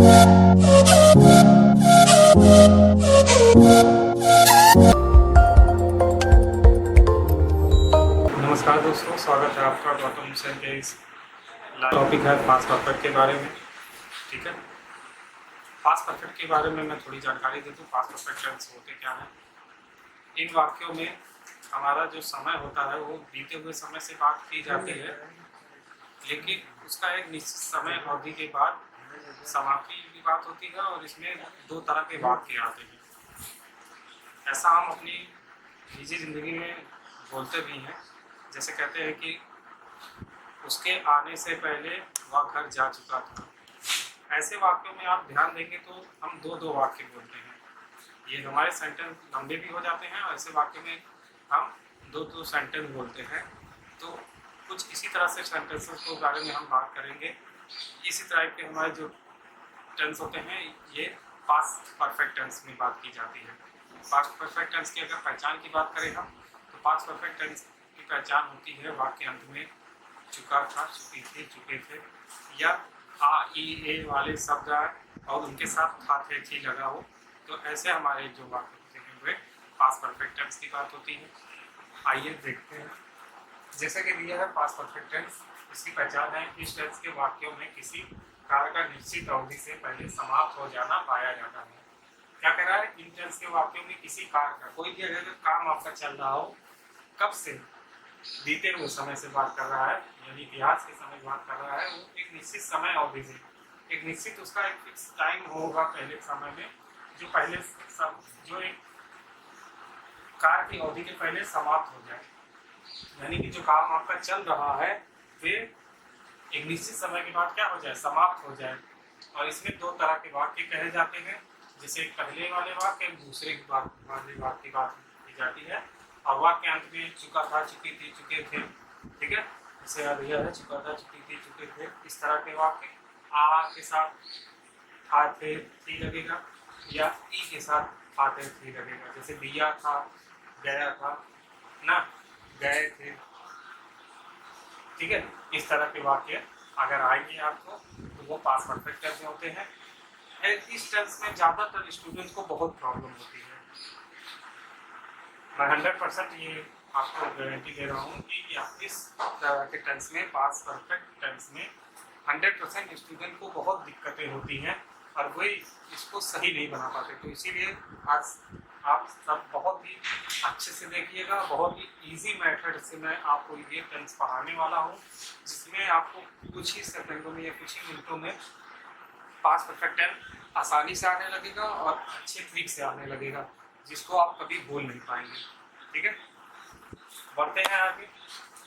नमस्कार दोस्तों, स्वागत है आपका गौतम सर के इस टॉपिक है पास्ट परफेक्ट के बारे में। ठीक है, पास्ट परफेक्ट के बारे में मैं थोड़ी जानकारी दे दूँ। पास्ट परफेक्ट टेंस होते क्या हैं। इन वाक्यों में हमारा जो समय होता है वो बीते हुए समय से बात की जाती है, लेकिन उसका एक निश्चित समय अवधि के बाद समाप्ति की बात होती है और इसमें दो तरह के वाक्य आते हैं। ऐसा हम अपनी निजी जिंदगी में बोलते भी हैं। जैसे कहते हैं कि उसके आने से पहले वह घर जा चुका था। ऐसे वाक्यों में आप ध्यान देंगे तो हम दो वाक्य बोलते हैं। ये हमारे सेंटेंस लंबे भी हो जाते हैं और ऐसे वाक्य में हम दो सेंटेंस बोलते हैं। तो कुछ इसी तरह से सेंटेंसेस के बारे में हम बात करेंगे। इसी तरह के हमारे जो टेंस होते हैं ये पास्ट परफेक्ट टेंस में बात की जाती है। पास्ट परफेक्ट टेंस की अगर पहचान की बात करें हम, तो पास्ट परफेक्ट टेंस की पहचान होती है वाक्य अंत में चुका था, चुकी थी, चुके थे या आ ई ए वाले शब्द आए और उनके साथ था थे थी लगा हो, तो ऐसे हमारे जो वाक्य होते हैं वे पास्ट परफेक्ट टेंस की बात होती है। आइए देखते हैं। जैसे कि दिया है पास्ट परफेक्ट टेंस, इसकी पहचान है इस टेंस के वाक्यों में किसी कार्य का निश्चित अवधि से पहले समाप्त हो जाना पाया जाता है। क्या कह रहा है, इन टेंस के वाक्यों में किसी कार्य का, कोई भी अगर काम आपका चल रहा हो, कब से, बीते हुए समय से बात कर रहा है, यानी इतिहास के समय बात कर रहा है, वो एक निश्चित समय अवधि से, एक निश्चित उसका एक फिक्स टाइम होगा पहले समय में, जो पहले जो एक कार्य की अवधि के पहले समाप्त हो जाए। यानी कि जो काम आपका चल रहा है वे एक निश्चित समय के बाद क्या हो जाए, समाप्त हो जाए। और इसमें दो तरह के वाक्य कहे जाते हैं। जैसे पहले वाले वाक्य, दूसरे वाले वाक्य की बात की जाती है और वाक्य अंत में चुका था, चुकी थी, चुके थे। ठीक है, जैसे यह है चुका था, चुकी थी, चुके थे, इस तरह के वाक्य आ के साथ था थे थी लगेगा या ई के साथ था थे थी लगेगा। जैसे दिया था, गया था ना, गए थे। ठीक है, इस तरह के वाक्य अगर आएंगे आपको तो वो पास्ट परफेक्ट टेंस में होते हैं। इस टेंस में ज़्यादातर स्टूडेंट्स को बहुत प्रॉब्लम होती है। मैं 100% ये आपको गारंटी दे रहा हूँ कि इस तरह के टेंस में, पास्ट परफेक्ट टेंस में 100% स्टूडेंट को बहुत दिक्कतें होती हैं और वही इसको सही नहीं बना पाते। तो इसीलिए आज आप सब बहुत ही अच्छे से देखिएगा। बहुत ही इजी मेथड से मैं आपको ये टेंस पढ़ाने वाला हूँ, जिसमें आपको कुछ ही सेकंडों में या कुछ ही मिनटों में पास्ट परफेक्ट टेंस आसानी से आने लगेगा और अच्छे ट्रिक से आने लगेगा, जिसको आप कभी भूल नहीं पाएंगे। ठीक है, बढ़ते हैं आगे।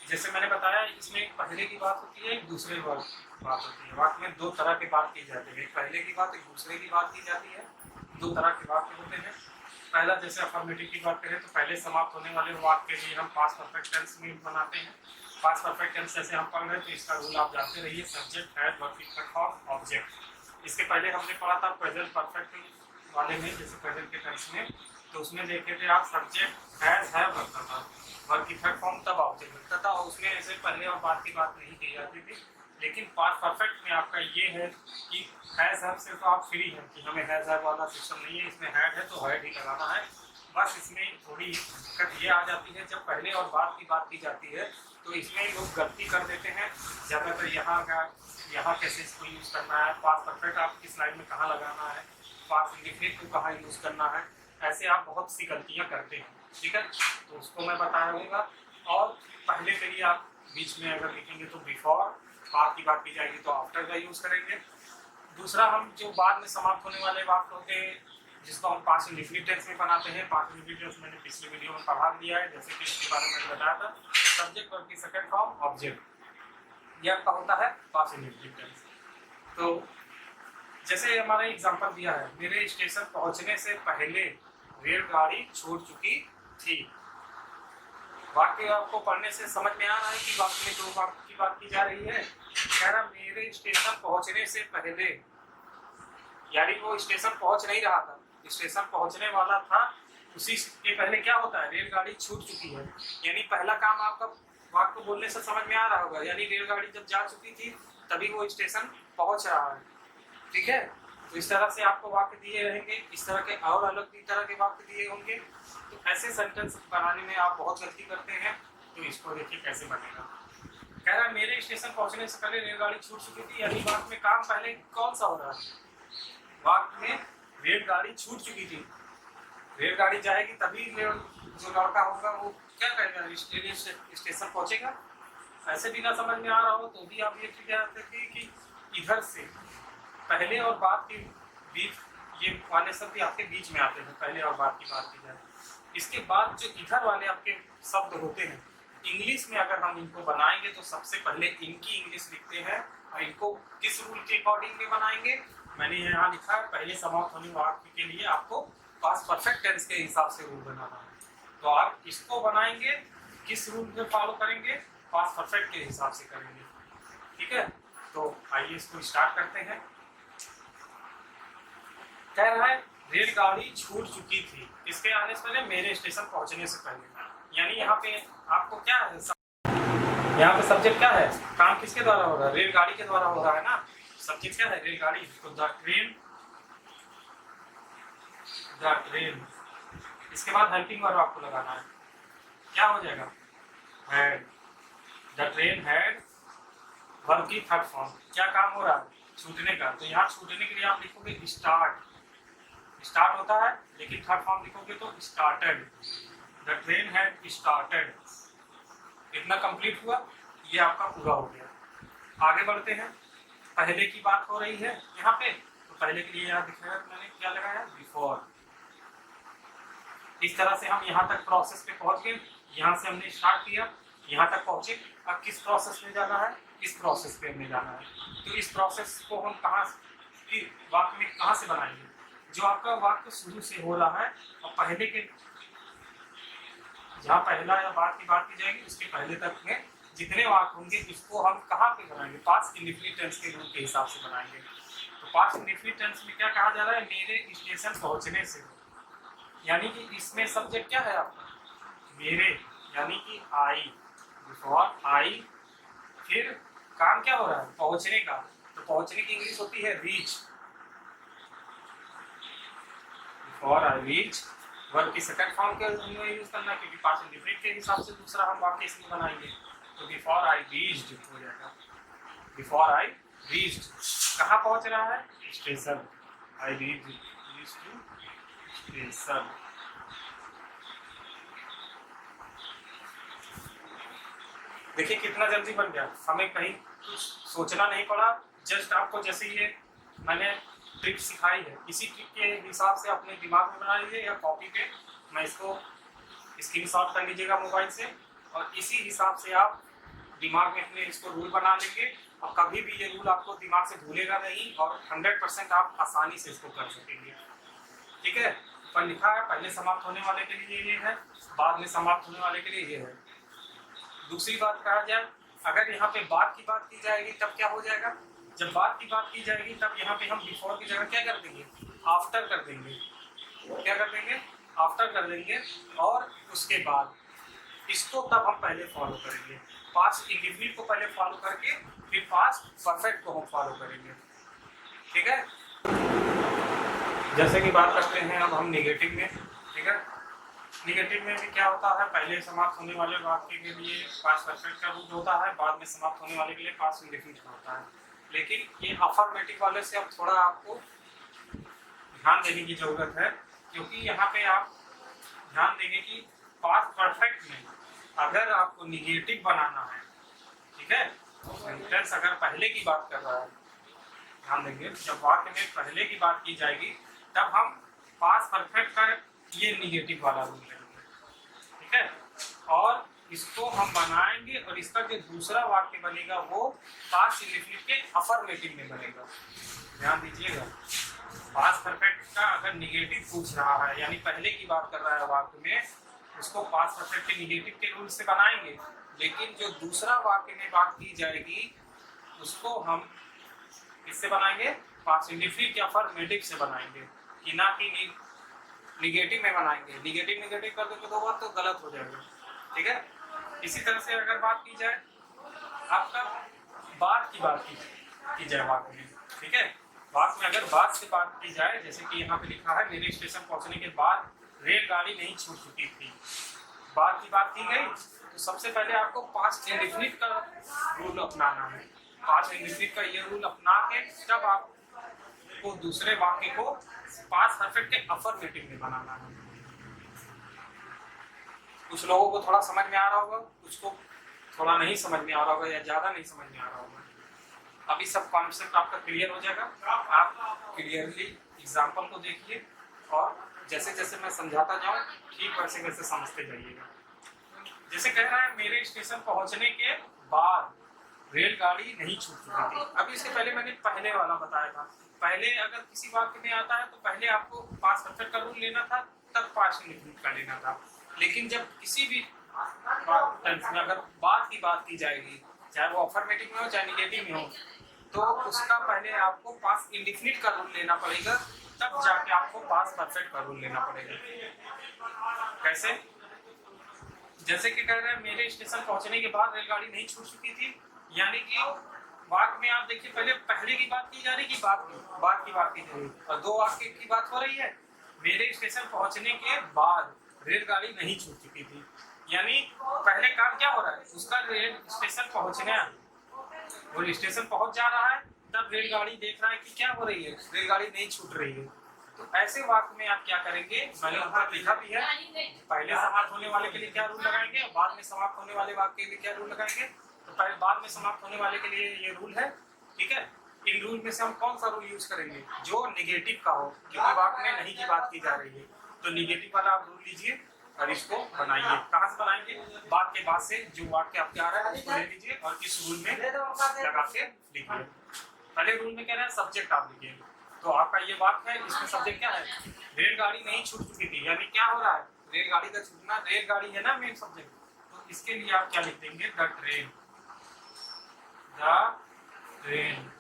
जैसे मैंने बताया, इसमें एक पहले की बात होती है, एक दूसरे बात होती है। वाक्य में दो तरह की बात की जाती है, एक पहले की बात, एक दूसरे की बात की जाती है। दो तरह के वाक्य होते हैं। पहला, जैसे अफर्मेटिव की बात करें तो पहले समाप्त होने वाले वाक्य के लिए हम पास्ट परफेक्ट टेंस में बनाते हैं। पास्ट परफेक्ट टेंस जैसे हम पढ़ रहे हैं तो इसका रूल आप जानते रहिए, subject, had, verb, form, object. इसके पहले हमने पढ़ा था प्रेजेंट परफेक्ट वाले में, जैसे प्रेजेंट के टेंस में, तो उसमें देखे थे आप सब्जेक्ट हैज, हैव लगता था, वर्ब की थर्ड फॉर्म तब ऑब्जेक्ट लगता था और उसमें ऐसे पहले और बाद की बात नहीं की जाती थी। लेकिन पास्ट परफेक्ट में आपका ये है कि हैज, हैव से तो आप फ्री हैं कि हमें हैज, हैव वाला सिस्टम नहीं है। इसमें हैड है तो हैड ही लगाना है। बस इसमें थोड़ी दिक्कत ये आ जाती है, जब पहले और बाद की बात की जाती है तो इसमें लोग गलती कर देते हैं ज़्यादातर। यहाँ कैसे इसको यूज़ करना है, पास्ट परफेक्ट आप किस लाइन में कहाँ लगाना है, पास्ट इंडिफिनिट को कहाँ यूज़ करना है, ऐसे आप बहुत सी गलतियाँ करते हैं। ठीक है, तो उसको मैं बता रहूँगा। और पहले के लिए आप बीच में अगर लिखेंगे तो बिफोर, बाद की बात की जाएगी तो आफ्टर का यूज़ करेंगे। दूसरा, हम जो बाद में समाप्त होने वाले वाक्य होते हैं जिसको हम पास्ट इंडिफिनिट टेंस में बनाते हैं। पास्ट इंडिफिनिट टेंस मैंने पिछले वीडियो में पढ़ा दिया है, जैसे कि इसके बारे में बताया था। सब्जेक्ट, वर्ब की सेकंड फॉर्म, ऑब्जेक्ट, यह आपका होता है पास्ट इंडिफिनिट टेंस। तो जैसे हमारा एग्जांपल दिया है, मेरे स्टेशन पहुंचने से पहले रेलगाड़ी छूट चुकी थी। वाक्य आपको पढ़ने से समझ में आ रहा है कि वाक्य में दो वाक्य की बात की जा रही है। कह रहा मेरे स्टेशन पहुंचने से पहले, यानी वो स्टेशन पहुंच नहीं रहा था, स्टेशन पहुंचने वाला था, उसी के पहले क्या होता है, रेलगाड़ी छूट चुकी है। यानी पहला काम आपका वाक्य बोलने से समझ में आ रहा होगा, यानी रेलगाड़ी जब जा चुकी थी तभी वो स्टेशन पहुंच रहा है। ठीक है, तो इस तरह से आपको वाक्य दिए रहेंगे, इस तरह के और अलग भी तरह के वाक्य दिए होंगे। तो ऐसे सेंटेंस बनाने में आप बहुत गलती करते हैं, तो इसको देखिए कैसे बनेगा। कह रहा है मेरे स्टेशन पहुंचने से पहले रेलगाड़ी छूट चुकी थी, यानी वाक्य में काम पहले कौन सा हो रहा है, वाक्य में रेलगाड़ी छूट चुकी थी। रेलगाड़ी जाएगी तभी जो लड़का होगा वो क्या करेगा, स्टेशन पहुंचेगा। ऐसे भी ना समझ में आ रहा हो तो भी आप ये क्या थे कि इधर से पहले और बाद के बीच ये वाले शब्द भी आपके बीच में आते हैं, पहले और बाद की बात की जाए। इसके बाद जो इधर वाले आपके शब्द होते हैं, इंग्लिश में अगर हम इनको बनाएंगे तो सबसे पहले इनकी इंग्लिश लिखते हैं और इनको किस रूल के अकॉर्डिंग में बनाएंगे। मैंने यहाँ लिखा है पहले समाप्त होने वाक्य के लिए आपको पास्ट परफेक्ट टेंस के हिसाब से रूल बनाना है। तो आप इसको बनाएंगे किस रूल में फॉलो करेंगे, पास्ट परफेक्ट के हिसाब से करेंगे। ठीक है, तो आइए इसको स्टार्ट करते हैं। कह रहा है रेलगाड़ी छूट चुकी थी, इसके आने से पहले, मेरे स्टेशन पहुंचने से पहले। यानी यहाँ पे आपको क्या है, यहाँ पे सब्जेक्ट क्या है, काम किसके द्वारा हो रहा है, रेलगाड़ी के द्वारा हो रहा है ना। सब्जेक्ट क्या है, रेलगाड़ी। तो द ट्रेन, इसके बाद हेल्पिंग वर्ब आपको लगाना है, क्या हो जाएगा, had. The train had verb की थर्ड फॉर्म, क्या काम हो रहा है, छूटने का। तो यहाँ छूटने के लिए आप लिखोगे स्टार्ट, स्टार्ट होता है, लेकिन थर्ड फॉर्म लिखोगे तो started. The train had started. इतना कंप्लीट हुआ, ये आपका पूरा हो गया। आगे बढ़ते हैं, पहले की बात हो रही है यहाँ पे, तो पहले के लिए यहाँ दिखाया मैंने क्या लगाया, बिफोर। इस तरह से हम यहाँ तक प्रोसेस पे पहुंच गए, यहाँ से हमने स्टार्ट किया, यहाँ तक पहुंचे। अब किस प्रोसेस में जाना है, इस प्रोसेस पे हमें जाना है। तो इस प्रोसेस को हम कहाँ की वाक्य में कहाँ से बनाएंगे, जो आपका वाक्य शुरू से हो रहा है और पहले के जहाँ पहला या बाद की बात की जाएगी उसके पहले तक में जितने वाक्य होंगे इसको हम कहाँ पे बनाएंगे, पास्ट इंडेफिनिट टेंस के रूल के हिसाब से बनाएंगे। तो पास्ट इंडेफिनिट टेंस में क्या कहा जा रहा है, मेरे स्टेशन पहुंचने से, यानी कि इसमें सब्जेक्ट क्या है आपका, मेरे, यानी कि आई, बिफोर आई। फिर काम क्या हो रहा है, पहुंचने का। तो पहुंचने की इंग्लिश होती है reach, before I reach. Verb की सेकंड फॉर्म के यूज करना, क्योंकि पास्ट इंडेफिनिट के हिसाब से दूसरा हम वाक्य इसमें बनाएंगे। तो बिफोर आई रीच्ड हो जाएगा, बिफोर आई रीच्ड। कहाँ पहुंच रहा है, station. I reached to station. देखिए कितना जल्दी बन गया, हमें कहीं कुछ सोचना नहीं पड़ा। जस्ट आपको जैसे ये मैंने ट्रिक सिखाई है, इसी ट्रिक के हिसाब से अपने दिमाग में बना लीजिए या कॉपी पे, मैं इसको स्क्रीनशॉट कर लीजिएगा मोबाइल से, और इसी हिसाब से आप दिमाग में अपने इसको रूल बना लेंगे। और कभी भी ये रूल आपको दिमाग से भूलेगा नहीं और 100% आप आसानी से इसको कर सकेंगे। ठीक है, पर लिखा है पहले समाप्त होने वाले के लिए ये है, बाद में समाप्त होने वाले के लिए ये है। दूसरी बात कहा जाए, अगर यहाँ पे बाद की बात की जाएगी तब क्या हो जाएगा, जब बाद की बात की जाएगी तब यहाँ पे हम बिफोर की जगह क्या कर देंगे, आफ्टर कर देंगे। क्या कर देंगे, आफ्टर कर देंगे। और उसके बाद इसको तब हम पहले फॉलो करेंगे, पास्ट इंडेफिनिट को पहले फॉलो करके फिर पास्ट परफेक्ट को हम फॉलो करेंगे। ठीक है, जैसे कि बात करते हैं अब हम नेगेटिव में। ठीक है, नेगेटिव में भी क्या होता है, पहले समाप्त होने वाले वाक्य के लिए पास्ट परफेक्ट का रूल होता है, बाद में समाप्त होने वाले के लिए पास्ट इंडेफिनिट का होता है। लेकिन ये अफर्मेटिव वाले से अब थोड़ा आपको ध्यान देने की जरूरत है, क्योंकि यहाँ पे आप ध्यान देंगे कि पास्ट परफेक्ट में अगर आपको निगेटिव बनाना है, ठीक है, सेंटेंस अगर पहले की बात कर रहा है, ध्यान देंगे जब वाक्य में पहले की बात की जाएगी तब हम पास्ट परफेक्ट का ये निगेटिव वाला रूल लेंगे। ठीक है, और इसको हम बनाएंगे और इसका जो दूसरा वाक्य बनेगा वो पास्ट इंडेफिनिट के अफर्मेटिव में बनेगा। ध्यान दीजिएगा, पास्ट परफेक्ट का अगर निगेटिव पूछ रहा है यानी पहले की बात कर रहा है वाक्य में, उसको पास्ट परफेक्ट के निगेटिव के रूल से बनाएंगे। लेकिन जो दूसरा वाक्य में बात की जाएगी उसको हम किससे बनाएंगे, पास्ट इंडेफिनिट या अफर्मेटिव से बनाएंगे, कि ना कि निगेटिव में बनाएंगे। निगेटिव कर देंगे तो बात तो गलत हो जाएगा। ठीक है, इसी तरह से अगर बात की जाए आपका बाद की बात की जाए वाक्य में, ठीक है, वाक्य में अगर बाद से बात की जाए, जैसे कि यहाँ पे लिखा है मेरे स्टेशन पहुंचने के बाद रेलगाड़ी नहीं छूट चुकी थी, बाद की बात की गई, तो सबसे पहले आपको पास्ट इंडेफिनिट का रूल अपनाना है। पास्ट इंडेफिनिट का ये रूल अपना के तब आपको दूसरे वाक्य को पास्ट परफेक्ट के अफर्मेटिव में बनाना है। कुछ लोगों को थोड़ा समझ में आ रहा होगा, कुछ को थोड़ा नहीं समझ में आ रहा होगा या ज्यादा नहीं समझ में आ रहा होगा। अभी सब कॉन्सेप्ट आपका क्लियर हो जाएगा। आप क्लियरली एग्जाम्पल को देखिए और जैसे जैसे मैं समझाता जाऊं ठीक वैसे वैसे समझते जाइएगा। जैसे कह रहा है मेरे स्टेशन पहुंचने के बाद रेलगाड़ी नहीं छूट चुकी थी। अभी इसके पहले मैंने पहले वाला बताया था, पहले अगर किसी वाक्य में आता है तो पहले आपको पास्ट परफेक्ट का रूल लेना था, तब पास्ट इंडेफिनिट का लेना था। लेकिन जब किसी भी टेंस में अगर बाद की बात की जाएगी, चाहे वो अफर्मेटिव में हो चाहे निगेटिव में हो, तो उसका पहले आपको पास्ट इंडेफिनिट का रूल लेना पड़ेगा, तब जाके आपको पास्ट परफेक्ट का रूल लेना पड़ेगा। कैसे? जैसे कि कह रहे हैं मेरे स्टेशन पहुंचने के बाद रेलगाड़ी नहीं छूट चुकी थी, यानी कि वाक्य में आप देखिए पहले की बात की जा रही है, बाद की बात की जा रही है, और दो वाक्य की बात हो रही है। मेरे स्टेशन पहुंचने के बाद रेलगाड़ी नहीं छूट चुकी थी, यानी पहले काम क्या हो रहा है, उसका रेल स्टेशन पहुंचना, वो स्टेशन पहुंच जा रहा है, तब रेलगाड़ी देख रहा है कि क्या हो रही है, रेलगाड़ी नहीं छूट रही है। तो ऐसे वाक्य में आप क्या करेंगे, मैंने ऊपर लिखा भी है, पहले समाप्त होने वाले के लिए क्या रूल लगाएंगे, बाद में समाप्त होने वाले वाक्य के लिए क्या रूल लगाएंगे। तो पहले बाद में समाप्त होने वाले के लिए ये रूल है, ठीक है। इन रूल में से हम कौन सा रूल यूज करेंगे, जो निगेटिव का हो, क्योंकि वाक्य में नहीं की बात की जा रही है, तो निगेटिव वाला आप रूल लीजिए और इसको बनाइए। कहाँ से बनाएंगे, बाद के बाद से जो वाक्य आपके आ रहा है उसको ले लीजिए और इस रूल में लगा के लिखिए। पहले रूल में कह रहा है सब्जेक्ट आप लिखिए, तो आपका ये वाक्य है, इसमें सब्जेक्ट क्या है, रेलगाड़ी नहीं छूट चुकी थी, यानी क्या हो रहा है, रेलगाड़ी का छूटना, रेलगाड़ी है ना मेन सब्जेक्ट, तो इसके लिए आप क्या लिख देंगे, द ट्रेन, द ट्रेन।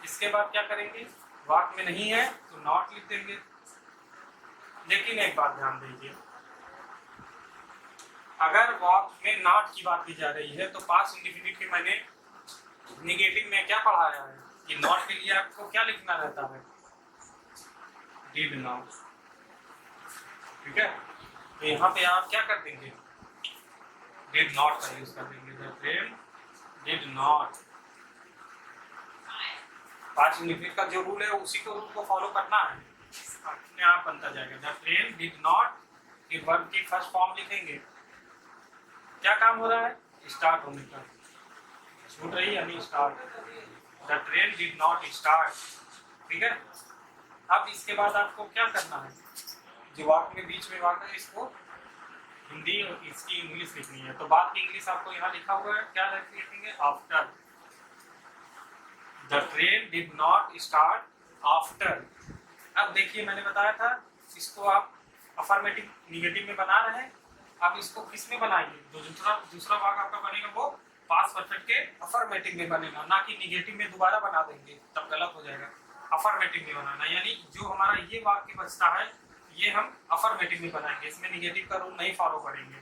इसके बाद क्या करेंगे, वाक्य में नहीं है तो नॉट लिख देंगे। लेकिन एक बात ध्यान दीजिए, अगर वाक्य में नॉट की बात की जा रही है तो पास्ट इंडेफिनिट के मैंने निगेटिव में क्या पढ़ाया है कि नॉट के लिए आपको क्या लिखना रहता है, डिड नॉट, ठीक है। तो यहाँ पे आप क्या कर देंगे, डिड नॉट का यूज कर देंगे, the train did not. Past indefinite का जो रूल है उसी को रूल को फॉलो करना है, अपने आप बनता जाएगा। द ट्रेन डिड नॉट, फिर वर्ब की फर्स्ट फॉर्म लिखेंगे, क्या काम हो रहा है, स्टार्ट होने का, छूट रही है यानी start, the train did not start, ठीक है। अब इसके बाद आपको क्या करना है, जो वाक्य में बीच में वाक्य है इसको हिंदी और इसकी इंग्लिश लिखनी है, तो बात की इंग्लिश आपको यहाँ लिखा हुआ है, क्या लिखेंगे, after, the train did not start after. अब देखिए मैंने बताया था इसको आप अफर्मेटिव निगेटिव में बना रहे हैं, अब इसको किस में बनाएंगे, तो दूसरा वाक्य आपका बनेगा वो पास्ट परफेक्ट के अफर्मेटिव में बनेगा, ना कि निगेटिव में दोबारा बना देंगे, तब गलत हो जाएगा। अफर्मेटिव में बनाना, यानी जो हमारा ये वाक्य बचता है ये हम अफर्मेटिव में बनाएंगे, इसमें निगेटिव का रूल नहीं फॉलो करेंगे।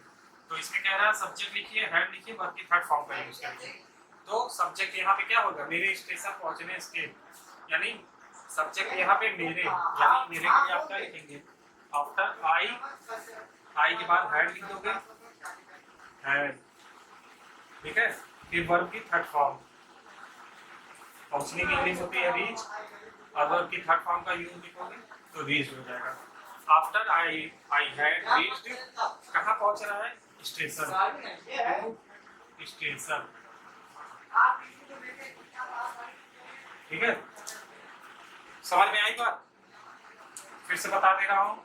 तो इसमें कह रहा है सब्जेक्ट लिखिए, हेड लिखिए, वर्ब की थर्ड फॉर्म का यूज करिए। तो सब्जेक्ट यहाँ पे क्या होगा, मेरे स्टेशन पहुंचने के, यानी सब्जेक्ट यहाँ पे मेरे, यानी मेरे के लिए आप क्या लिखेंगे, आफ्टर आई, आई के बाद हेड लिख दोगे, हेड, ठीक है। फिर वर्ब की थर्ड फॉर्म, पहुंचने की इंग्लिश होती है रीच, और वर्ब की थर्ड फॉर्म का यूज लिखोगे तो रीच हो जाएगा। आफ्टर आई हैड रीच्ड, कहाँ पहुंच रहा है, स्टेशन, स्टेशन, ठीक है। समझ में आई बात, फिर से बता दे रहा हूँ,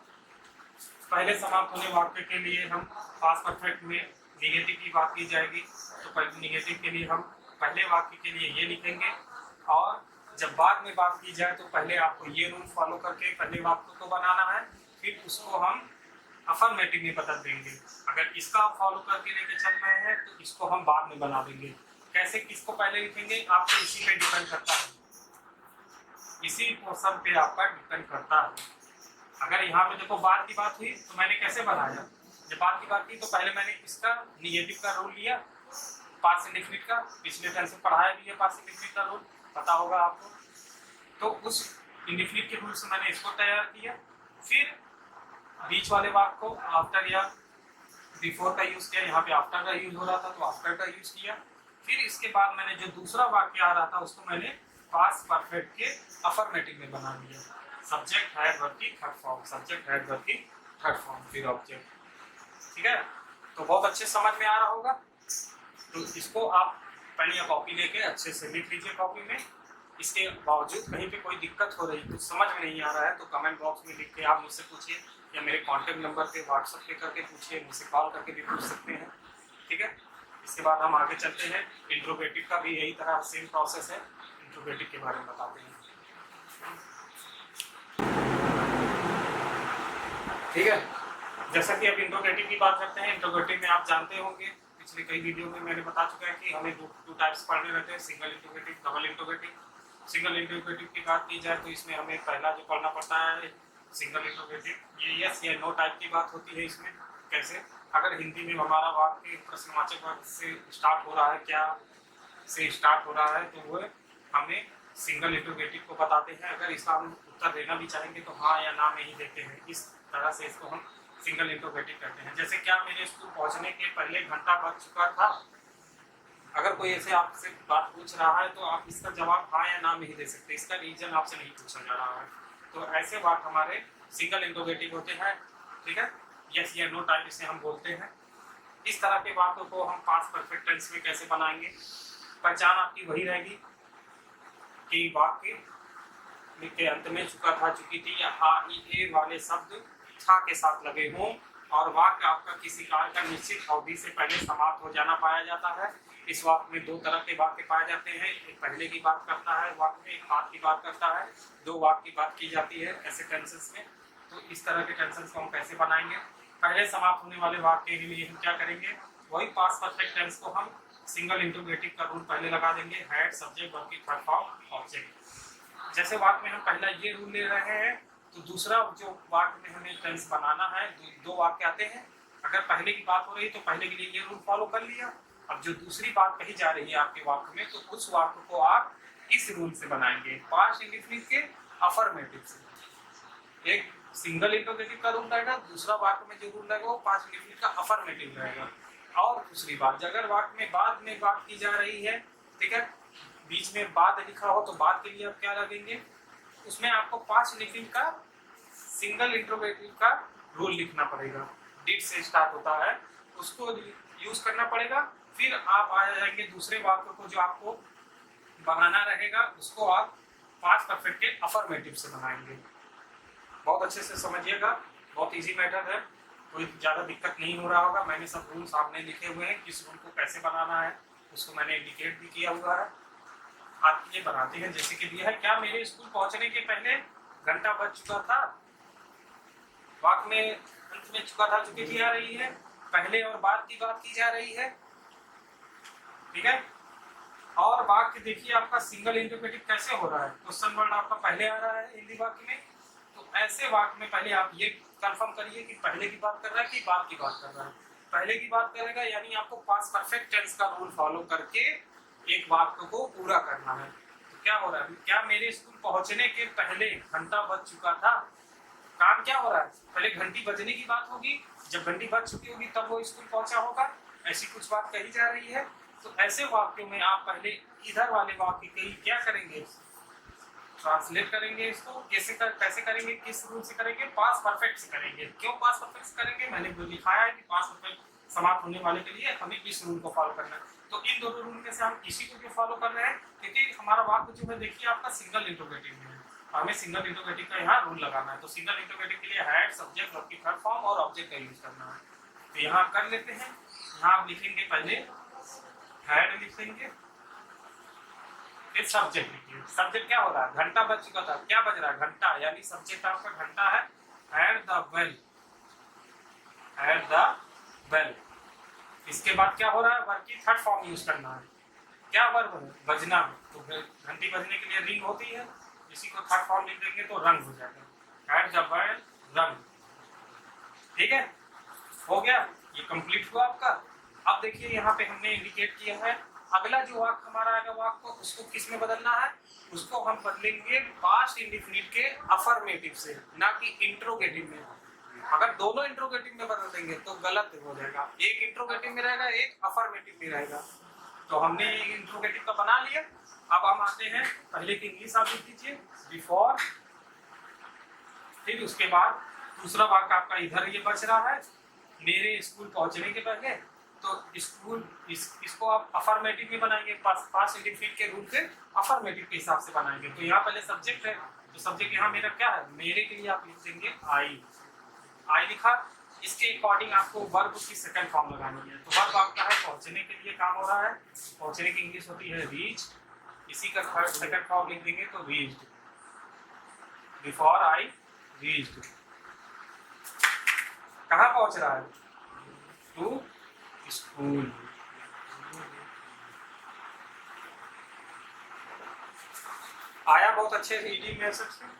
पहले समाप्त होने वाक्य के लिए हम पास्ट परफेक्ट में निगेटिव की बात की जाएगी, तो पहले निगेटिव के लिए हम पहले वाक्य के लिए ये लिखेंगे, और जब बाद में बात की जाए तो पहले आपको ये रूल फॉलो करके पहले वाक्य को बनाना है, फिर उसको हम अफर्मेटिव में बदल देंगे। अगर इसका आप फॉलो करके लेके चल रहे हैं तो इसको हम बाद में बना देंगे। कैसे, किसको पहले लिखेंगे, आपको इसी पे डिपेंड करता है, इसी पोर्शन पे आपका डिपेंड करता है। अगर यहाँ पे देखो बाद की बात हुई तो मैंने कैसे बनाया, जब बात की बात की तो पहले मैंने इसका निगेटिव का रूल लिया, पास्ट इंडेफिनिट का, पिछले टेंस में पढ़ाया भी है पास्ट इंडेफिनिट का रूल, पता होगा आपको। तो उस इंडिफिनिट के रूल से मैंने इसको तैयार किया। फिर बीच वाले वाक्य को आफ्टर या बिफोर का यूज किया, यहाँ पे आफ्टर का यूज हो रहा था तो आफ्टर का यूज किया। फिर इसके बाद मैंने जो दूसरा वाक्य आ रहा था उसको मैंने पास्ट परफेक्ट के अफर्मेटिव में बना दिया। सब्जेक्ट हैड वर्ब की third form, subject had verb की थर्ड फॉर्म, फिर ऑब्जेक्ट। ठीक है, तो बहुत अच्छे समझ में आ रहा होगा। तो इसको आप पेन या कॉपी लेके अच्छे से लिख लीजिए कॉपी में। इसके बावजूद कहीं पे कोई दिक्कत हो रही, कुछ समझ में नहीं आ रहा है तो कमेंट बॉक्स में लिख के आप मुझसे पूछिए, या मेरे कांटेक्ट नंबर पे व्हाट्सएप पे करके पूछिए, मुझसे कॉल करके भी पूछ सकते हैं। ठीक है, इसके बाद हम आगे चलते हैं। इंट्रोगेटिव का भी यही तरह सेम प्रोसेस है, इंट्रोगेटिव के बारे में बताते हैं। ठीक है, जैसा कि अब इंट्रोगेटिव की बात करते हैं। इंट्रोगेटिव में आप जानते होंगे, पिछले कई वीडियो में मैंने बता चुका है कि हमें दो टाइप्स पढ़ने रहते हैं, single interrogative, double interrogative. Single interrogative की बात की जाए तो इसमें हमें पहला जो पढ़ना पड़ता है सिंगल इंट्रोगेटिव, ये यस या नो टाइप की बात होती है। इसमें कैसे, अगर हिंदी में हमारा वाक्य प्रश्नवाचक वाक्य से स्टार्ट हो रहा है, क्या से स्टार्ट हो रहा है, तो वो हमें सिंगल इंट्रोगेटिव को बताते हैं। अगर इसका हम उत्तर देना भी चाहेंगे तो हाँ या ना में ही देते हैं। इस तरह से इसको हम सिंगल इंट्रोगेटिव कहते हैं। जैसे क्या मेरे स्कूल पहुंचने के पहले घंटा बज चुका था, अगर कोई ऐसे आपसे बात पूछ रहा है तो आप इसका जवाब हाँ या ना में ही दे सकते हैं, इसका रीजन आपसे नहीं पूछा जा रहा है। तो ऐसे वाक्य हमारे सिंगल इंट्रोगेटिव होते हैं। ठीक है, यस या नो टाइप इसे हम बोलते हैं। इस तरह के वाक्यों को हम पास्ट परफेक्ट टेंस में कैसे बनाएंगे, पहचान आपकी वही रहेगी कि वाक्य के अंत में चुका था, चुकी थी या आ ई ए वाले शब्द था के साथ लगे हों, और वाक्य आपका किसी कार्य का निश्चित अवधि से पहले समाप्त हो जाना पाया जाता है। इस वाक्य में दो तरह के वाक्य पाए जाते हैं, एक पहले की बात करता है वाक्य में, एक बाद की बात करता है, दो वाक्य की बात की जाती है ऐसे टेंसेस में। तो इस तरह के टेंसेस को हम कैसे बनाएंगे, पहले समाप्त होने वाले वाक्य के लिए हम क्या करेंगे, वही पास्ट परफेक्ट टेंस को हम सिंगल इंट्रोगेटिव का रूल पहले लगा देंगे, हैड सब्जेक्ट वर्ब की थर्ड फॉर्म ऑब्जेक्ट। जैसे वाक्य में हम पहला ये रूल ले रहे हैं तो दूसरा जो वाक्य में हमें टेंस बनाना है, दो वाक्य आते हैं, अगर पहले की बात हो रही है तो पहले के लिए ये रूल फॉलो कर लिया। अब जो दूसरी बात कही जा रही है आपके वाक्य में, तो उस वाक्य को आप इस रूल से बनाएंगे, पास्ट इंडेफिनिट के अफर्मेटिव से। एक सिंगल इंट्रोगेटिव का रूल रहेगा, दूसरा वाक्य में जो रूल रहेगा वो पास्ट इंडेफिनिट का अफर्मेटिव रहेगा। और दूसरी बात, अगर वाक्य में बाद में बात की जा रही है, ठीक है, बीच में बाद लिखा हो तो बाद के लिए आप क्या लगेंगे, उसमें आपको पास्ट इंडेफिनिट का सिंगल इंट्रोगेटिव का रूल लिखना पड़ेगा, डिड से स्टार्ट होता है, उसको यूज करना पड़ेगा। फिर आप आ जाएंगे दूसरे वाक्य को जो आपको बनाना रहेगा, उसको आप पास्ट परफेक्ट के अफर्मेटिव से बनाएंगे। बहुत अच्छे से समझिएगा, बहुत इजी मेथड है, कोई ज़्यादा दिक्कत नहीं हो रहा होगा। मैंने सब रूल सामने लिखे हुए हैं, किस रूल को कैसे बनाना है उसको मैंने इंडिकेट भी किया हुआ है। आप ये बनाते हैं जैसे कि दिया है, क्या मेरे स्कूल पहुंचने के पहले घंटा बज चुका था, वाक्य में अंत में चुका था चुकी थी आ रही है, पहले और बाद की बात की जा रही है। ठीक है, और वाक्य देखिए आपका सिंगल इंट्रोगेटिव कैसे हो रहा है, क्वेश्चन वर्ड आपका पहले आ रहा है हिंदी वाक्य में। तो ऐसे वाक्य में पहले आप ये कंफर्म करिए कि पहले की बात कर रहा है कि बाद की बात कर रहा है। पहले की बात करेगा यानी आपको पास्ट परफेक्ट टेंस का रूल फॉलो करके एक वाक्य को पूरा करना है। तो क्या हो रहा है, क्या मेरे स्कूल पहुंचने के पहले घंटा बज चुका था, काम क्या हो रहा है, पहले घंटी बजने की बात होगी, जब घंटी बज चुकी होगी तब वो स्कूल पहुंचा होगा, ऐसी कुछ बात कही जा रही है। तो ऐसे वाक्यों में आप पहले इधर वाले वाक्य के क्या करेंगे, ट्रांसलेट करेंगे इसको, कैसे करेंगे, किस रूल से करेंगे, पास्ट परफेक्ट से करेंगे। क्यों पास्ट परफेक्ट से करेंगे, मैंने लिखाया है कि पास्ट परफेक्ट समाप्त होने वाले के लिए हमें इस रूल को फॉलो करना है। तो इन दोनों रूल में से हम इसी को क्यों फॉलो कर रहे हैं, क्योंकि हमारा वाक्य जो है देखिए आपका सिंगल इंट्रोगेटिव में है, हमें सिंगल इंट्रोगेटिव का यहाँ रूल लगाना है। तो सिंगल इंट्रोगेटिव के लिए हैड सब्जेक्ट वर्ब की थर्ड फॉर्म और ऑब्जेक्ट का यूज करना है। तो यहाँ कर लेते हैं, यहाँ आप लिखेंगे पहले हैड लिखेंगे, फिर सब्जेक्ट लिखिए। सब्जेक्ट क्या हो रहा है, घंटा बज चुका था, क्या बज रहा है, घंटा, यानी सब्जेक्ट आपका घंटा है, had the bell, had the bell. इसके बाद क्या हो रहा है, वर्ब की थर्ड फॉर्म यूज करना है, क्या वर्ब है, बजना, तो घंटी बजने के लिए रिंग होती है, इसी को थर्ड फॉर्म लिख देंगे तो रंग हो जाएगा, हैड द बेल रंग। ठीक है, हो गया, ये कंप्लीट हुआ आपका। अब देखिए यहाँ पे हमने इंडिकेट किया है अगला जो वाक्य हमारा आएगा वाक्य को उसको किस में बदलना है, उसको हम बदलेंगे पास्ट इंडेफिनिट के अफर्मेटिव से, ना कि इंट्रोगेटिव में। अगर दोनों इंट्रोगेटिव में बदल देंगे तो गलत हो जाएगा, एक इंट्रोगेटिव में रहेगा एक अफर्मेटिव में रहेगा। तो हमने इंट्रोगेटिव का बना लिया। अब हम आते हैं पहले की इंग्लिश आप लिख दीजिए बिफोर, फिर उसके बाद दूसरा वाक्य आपका इधर ये बच रहा है मेरे स्कूल पहुंचने के पहले, तो स्कूल इसको आप अफर्मेटिव में बनाएंगे, पास्ट इंडेफिनिट के रूप से अफर्मेटिव के हिसाब से बनाएंगे। तो यहाँ पहले सब्जेक्ट है, तो सब्जेक्ट यहाँ मेरा क्या है, मेरे के लिए आप लिख देंगे आई लिखा। इसके अकॉर्डिंग आपको वर्ब की सेकंड फॉर्म लगानी है। तो वर्ब आपका है पहुंचने के लिए काम हो रहा है, पहुंचने की इंग्लिश होती है रीच, इसी का थर्ड सेकंड फॉर्म लिख देंगे तो रीच्ड, बिफोर आई रीच्ड। कहाँ पहुंच रहा है, टू स्कूल। आया बहुत अच्छे से ईडी मैसेज से,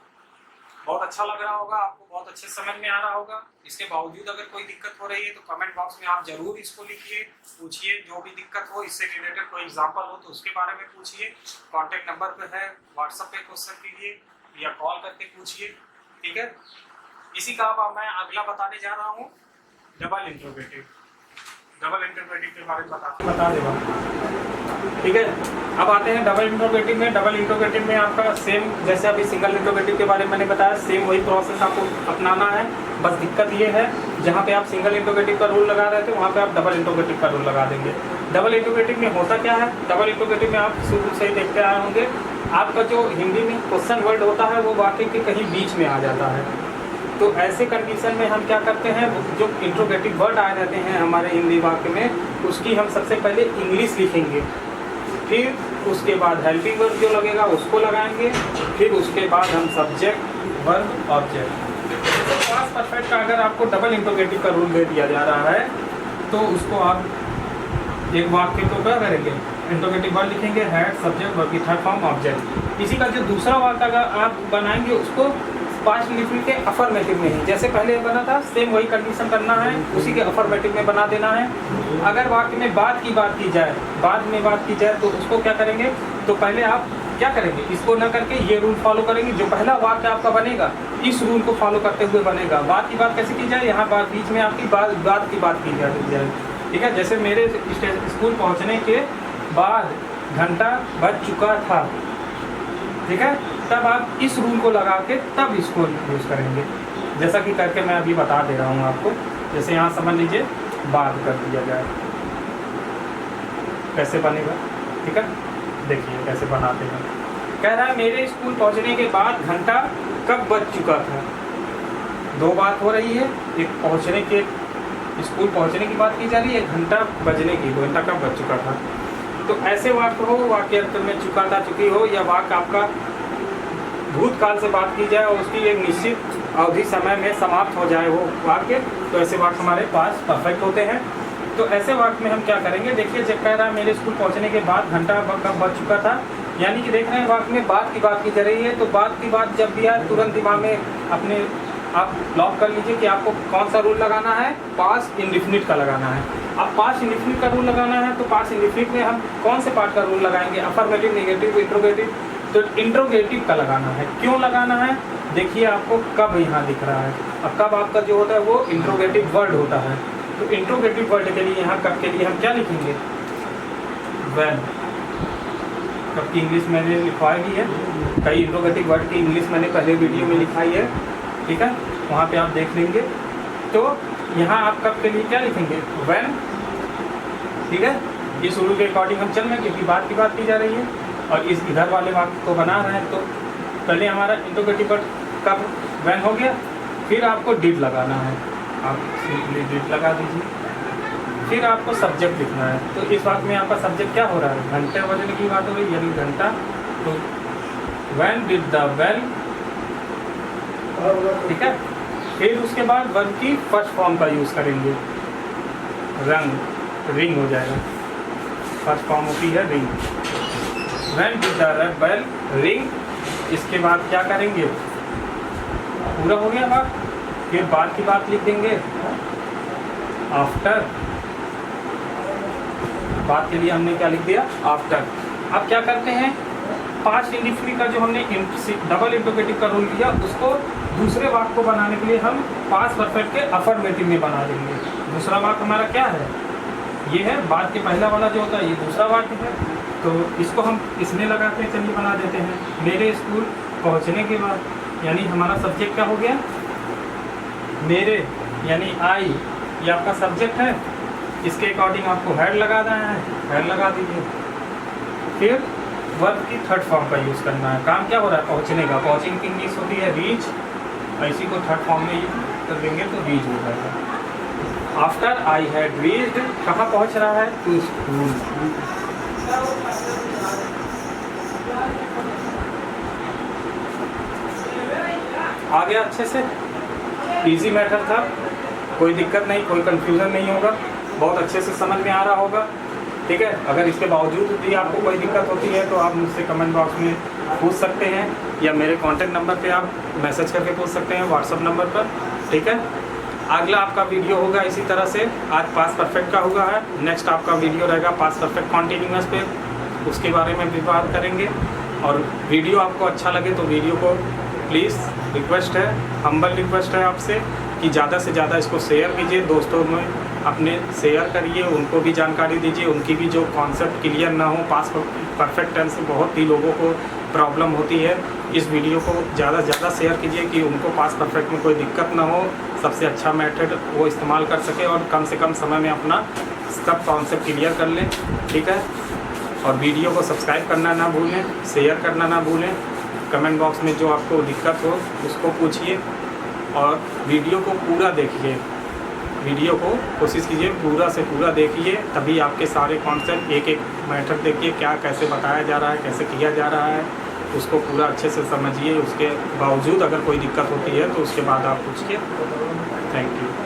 बहुत अच्छा लग रहा होगा आपको, बहुत अच्छे समझ में आ रहा होगा। इसके बावजूद अगर कोई दिक्कत हो रही है तो कमेंट बॉक्स में आप जरूर इसको लिखिए, पूछिए जो भी दिक्कत हो, इससे रिलेटेड कोई एग्जांपल हो तो उसके बारे में पूछिए। कांटेक्ट नंबर पे है, व्हाट्सएप पे क्वेश्चन कीजिए या कॉल करके पूछिए, ठीक है। इसी का अब मैं अगला बताने जा रहा हूँ डबल इंट्रोगेटिव। डबल इंट्रोगेटिव के बारे में बता देगा, ठीक है। अब आते हैं डबल इंट्रोगेटिव में। डबल इंट्रोगेटिव में आपका सेम जैसे अभी सिंगल इंट्रोगेटिव के बारे में मैंने बताया, सेम वही प्रोसेस आपको अपनाना है। बस दिक्कत ये है जहाँ पे आप सिंगल इंट्रोगेटिव का रूल लगा रहे थे वहाँ पे आप डबल इंट्रोगेटिव का रूल लगा देंगे। डबल इंट्रोगेटिव में होता क्या है, डबल इंट्रोगेटिव में आप शुरू से ही देखते आए होंगे, आपका जो हिंदी में क्वेश्चन वर्ड होता है वो वाक्य के कहीं बीच में आ जाता है। तो ऐसे कंडीशन में हम क्या करते हैं, जो इंट्रोगेटिव वर्ड आए रहते हैं हमारे हिंदी वाक्य में, उसकी हम सबसे पहले इंग्लिश लिखेंगे, फिर उसके बाद हेल्पिंग वर्ब जो लगेगा उसको लगाएंगे, फिर उसके बाद हम सब्जेक्ट वर्ब ऑब्जेक्ट। तो पास्ट परफेक्ट का अगर आपको डबल इंट्रोगेटिव का रूल दे दिया जा रहा है तो उसको आप एक वाक्य को क्या करेंगे, इंट्रोगेटिव वर्ड लिखेंगे, हेड सब्जेक्ट वर्ब की थर्ड फॉर्म ऑब्जेक्ट। इसी का जो दूसरा वाक्य अगर आप बनाएंगे उसको पास्ट इंडेफिनिट के अफर्मेटिव में ही जैसे पहले बना था सेम वही कंडीशन करना है, उसी के अफर्मेटिव में बना देना है। अगर वाक्य में बाद की बात की जाए, बाद में बात की जाए तो उसको क्या करेंगे, तो पहले आप क्या करेंगे, इसको न करके ये रूल फॉलो करेंगे। जो पहला वाक्य आपका बनेगा इस रूल को फॉलो करते हुए बनेगा। बात की बात कैसे की जाए, यहाँ बात बीच में आपकी बात की बात की जाए, ठीक है। जैसे मेरे स्कूल पहुँचने के बाद घंटा बज चुका था, ठीक है, तब आप इस रूल को लगा के तब इसको यूज़ करेंगे, जैसा कि करके मैं अभी बता दे रहा हूँ आपको। जैसे यहाँ समझ लीजिए बात कर दिया जाए कैसे बनेगा, ठीक है, देखिए कैसे बनाते हैं। कह रहा है मेरे स्कूल पहुँचने के बाद घंटा कब बज चुका था। दो बात हो रही है, एक पहुँचने के स्कूल पहुँचने की बात की जा रही है, घंटा बजने की, घंटा कब बज चुका था। तो ऐसे वाक्य हो, वाक्य अर्थ में चुका था चुकी हो, या वाक्य आपका भूतकाल से बात की जाए और उसकी एक निश्चित अवधि समय में समाप्त हो जाए वो वाक्य, तो ऐसे वाक्य हमारे पास परफेक्ट होते हैं। तो ऐसे वाक्य में हम क्या करेंगे, देखिए जब कह रहा है मेरे स्कूल पहुंचने के बाद घंटा कब बज चुका था, यानी कि देख रहे हैं वाक्य में बात की बात की जा रही है। तो बात की बात जब भी आए तुरंत दिमाग में अपने आप लॉक कर लीजिए कि आपको कौन सा रूल लगाना है, पास्ट इंडेफिनिट का लगाना है। अब पास्ट इंडेफिनिट का रूल लगाना है तो पास्ट इंडेफिनिट में हम कौन से पार्ट का रूल लगाएंगे, अफर्मेटिव, नेगेटिव, इंट्रोगेटिव। तो इंट्रोगेटिव का लगाना है। क्यों लगाना है, देखिए आपको कब यहाँ दिख रहा है। अब कब आपका जो होता है वो इंट्रोगेटिव वर्ड होता है। तो इंट्रोगेटिव वर्ड के लिए यहाँ कब के लिए हम क्या लिखेंगे, व्हेन। कब की इंग्लिश मैंने लिखवाई भी है, कई इंट्रोगेटिव वर्ड की इंग्लिश मैंने पहले वीडियो में लिखाई है, ठीक है, वहाँ पे आप देख लेंगे। तो यहाँ आप कब के लिए क्या लिखेंगे, व्हेन, ठीक है। इस रूल के अकॉर्डिंग हम चल रहे हैं क्योंकि बात की बात की जा रही है और इस इधर वाले वाक्य को बना रहे हैं। तो पहले हमारा इंट्रोगेटिव वर्ड कब, व्हेन हो गया, फिर आपको डिड लगाना है, आप सिंपली डिड लगा दीजिए, फिर आपको सब्जेक्ट लिखना है। तो इस वाक्य में आपका सब्जेक्ट क्या हो रहा है, घंटे बजने की बात हो रही है, यानी घंटा। तो व्हेन डिड द बेल, ठीक है। फिर उसके बाद वर्ब की फर्स्ट फॉर्म का यूज़ करेंगे, रंग, रिंग हो जाएगा, फर्स्ट फॉर्म होती है ring. When did the bell ring, इसके बाद क्या करेंगे, पूरा हो गया बात, फिर बाद की बात लिख देंगे, आफ्टर बाद के लिए हमने क्या लिख दिया, आफ्टर। अब क्या करते हैं, पास्ट इंडिफिनिट का जो हमने डबल इंट्रोगेटिव का रूल लिया उसको दूसरे वाक्य को बनाने के लिए हम पास्ट परफेक्ट के अफर्मेटिव में बना देंगे। दूसरा वाक्य हमारा क्या है, ये है, बाद के पहला वाला जो होता है ये दूसरा वाक्य है, तो इसको हम इसमें लगा के चलिए बना देते हैं। मेरे स्कूल पहुंचने के बाद, यानी हमारा सब्जेक्ट क्या हो गया, मेरे, यानी आई, ये आपका सब्जेक्ट है। इसके अकॉर्डिंग आपको हेड लगा देना है, हेड लगा दीजिए। फिर वर्ब की थर्ड फॉर्म का यूज़ करना है। काम क्या हो रहा है, पहुंचने का। पहुंचने की इंग्लिश होती है रीच, इसी को थर्ड फॉर्म में कर देंगे तो रीच हो जाएगा। आफ्टर आई हैड रीच्ड, कहाँ पहुंच रहा है, टू स्कूल। आ गया अच्छे से, इजी मैटर था, कोई दिक्कत नहीं, कोई कंफ्यूजन नहीं होगा, बहुत अच्छे से समझ में आ रहा होगा। ठीक है, अगर इसके बावजूद भी आपको कोई दिक्कत होती है तो आप मुझसे कमेंट बॉक्स में पूछ सकते हैं, या मेरे कॉन्टैक्ट नंबर पे आप मैसेज करके पूछ सकते हैं व्हाट्सअप नंबर पर। ठीक है, अगला आपका वीडियो होगा इसी तरह से। आज पास्ट परफेक्ट का हुआ है, नेक्स्ट आपका वीडियो रहेगा पास्ट परफेक्ट कॉन्टिन्यूअस पे, उसके बारे में भी बात करेंगे। और वीडियो आपको अच्छा लगे तो वीडियो को प्लीज़ रिक्वेस्ट है, हम्बल रिक्वेस्ट है आपसे कि ज़्यादा से ज़्यादा इसको शेयर कीजिए, दोस्तों में अपने शेयर करिए, उनको भी जानकारी दीजिए, उनकी भी जो कॉन्सेप्ट क्लियर ना हो। पास्ट परफेक्ट टेंस से बहुत ही लोगों को प्रॉब्लम होती है। इस वीडियो को ज़्यादा से ज़्यादा शेयर कीजिए कि उनको पास्ट परफेक्ट में कोई दिक्कत ना हो, सबसे अच्छा मेथड वो इस्तेमाल कर सके और कम से कम समय में अपना सब कॉन्सेप्ट क्लियर कर लें। ठीक है, और वीडियो को सब्सक्राइब करना ना भूलें, शेयर करना ना भूलें। कमेंट बॉक्स में जो आपको दिक्कत हो उसको पूछिए और वीडियो को पूरा देखिए। वीडियो को कोशिश कीजिए पूरा से पूरा देखिए, तभी आपके सारे कॉन्सेप्ट एक एक मेथड देखिए, क्या कैसे बताया जा रहा है, कैसे किया जा रहा है, उसको पूरा अच्छे से समझिए। उसके बावजूद अगर कोई दिक्कत होती है तो उसके बाद आप पूछिए। Thank you.